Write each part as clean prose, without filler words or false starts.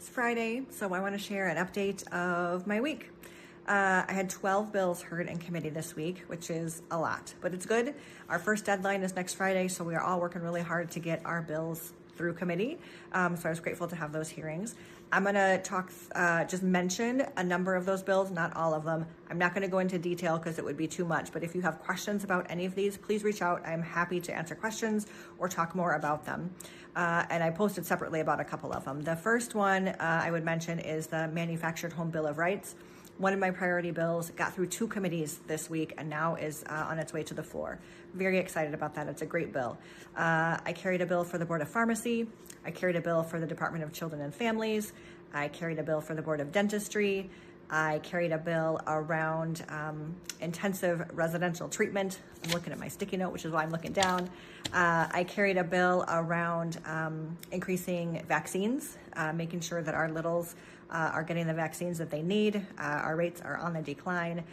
It's Friday, so I want to share an update of my week. I had 12 bills heard in committee this week, which is a lot, but it's good. Our first deadline is next Friday, so we are all working really hard to get our bills through committee. So I was grateful to have those hearings. I'm going to just mention a number of those bills, not all of them. I'm not going to go into detail because it would be too much, but if you have questions about any of these, please reach out. I'm happy to answer questions or talk more about them. And I posted separately about a couple of them. The first one I would mention is the Manufactured Home Bill of Rights. One of my priority bills got through 2 committees this week and now is on its way to the floor. Very excited about that. It's a great bill. I carried a bill for the Board of Pharmacy. I carried a bill for the Department of Children and Families. I carried a bill for the Board of Dentistry. I carried a bill around intensive residential treatment. I'm looking at my sticky note, which is why I'm looking down. I carried a bill around increasing vaccines, making sure that our littles are getting the vaccines that they need. Our rates are on the decline,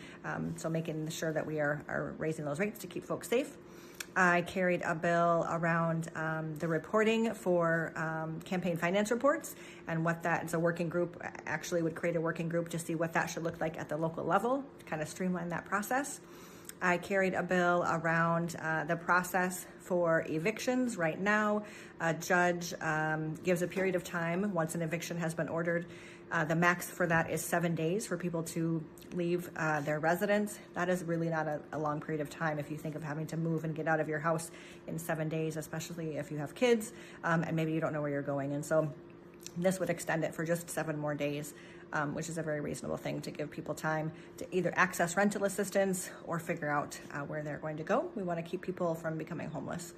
so making sure that we are raising those rates to keep folks safe. I carried a bill around the reporting for campaign finance reports and what that is. A working group actually would create a working group to see what that should look like at the local level, to kind of streamline that process. I carried a bill around the process for evictions. Right now, a judge gives a period of time once an eviction has been ordered. The max for that is 7 days for people to leave their residence. That is really not a long period of time if you think of having to move and get out of your house in 7 days, especially if you have kids and maybe you don't know where you're going. And so this would extend it for just 7 more days, which is a very reasonable thing to give people time to either access rental assistance or figure out where they're going to go. We want to keep people from becoming homeless.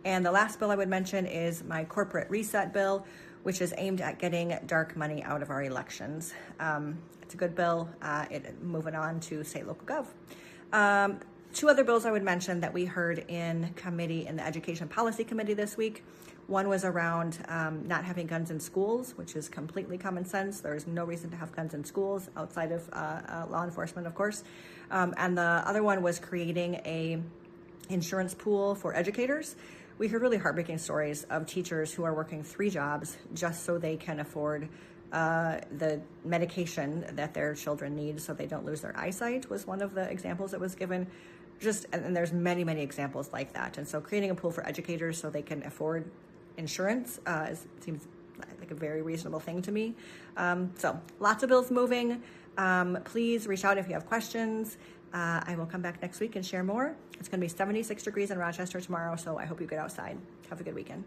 And the last bill I would mention is my corporate reset bill, which is aimed at getting dark money out of our elections. It's a good bill. Moving on to state local gov. 2 other bills I would mention that we heard in committee, in the Education Policy Committee this week. One was around not having guns in schools, which is completely common sense. There's no reason to have guns in schools outside of law enforcement, of course. And the other one was creating a insurance pool for educators. We heard really heartbreaking stories of teachers who are working 3 jobs just so they can afford the medication that their children need so they don't lose their eyesight was one of the examples that was given. And there's many, many examples like that. And so creating a pool for educators so they can afford insurance seems like a very reasonable thing to me. So lots of bills moving. Please reach out if you have questions. I will come back next week and share more. It's going to be 76 degrees in Rochester tomorrow, so I hope you get outside. Have a good weekend.